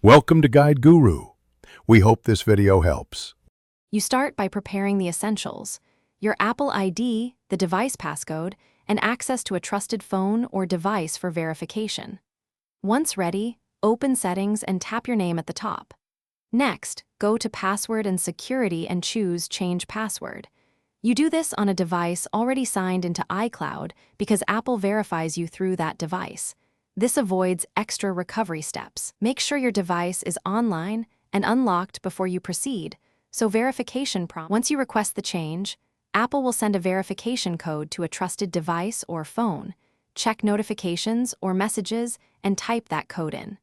Welcome to Guide Guru. We hope this video helps. You start by preparing the essentials: your Apple ID, the device passcode, and access to a trusted phone or device for verification. Once ready, open Settings and tap your name at the top. Next, go to Password and Security and choose Change Password. You do this on a device already signed into iCloud because Apple verifies you through that device. This avoids extra recovery steps. Make sure your device is online and unlocked before you proceed, so verification prompt. Once you request the change, Apple will send a verification code to a trusted device or phone. Check notifications or messages and type that code in.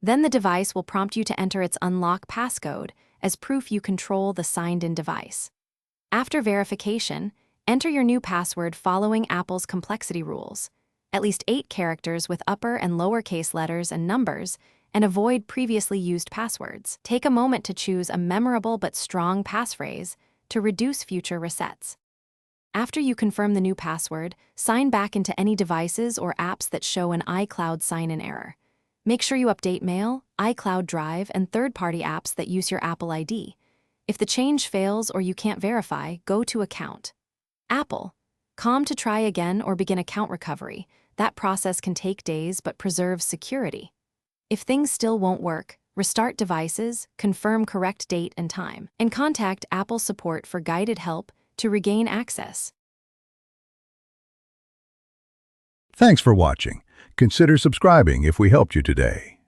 Then the device will prompt you to enter its unlock passcode as proof you control the signed-in device. After verification, enter your new password following Apple's complexity rules. At least 8 characters with upper and lowercase letters and numbers, and avoid previously used passwords. Take a moment to choose a memorable but strong passphrase to reduce future resets. After you confirm the new password, sign back into any devices or apps that show an iCloud sign-in error. Make sure you update Mail, iCloud Drive, and third-party apps that use your Apple ID. If the change fails or you can't verify, go to Account. Apple. Calm to try again or begin account recovery. That process can take days but preserves security. If things still won't work, restart devices, confirm correct date and time, and contact Apple support for guided help to regain access. Thanks for watching. Consider subscribing if we helped you today.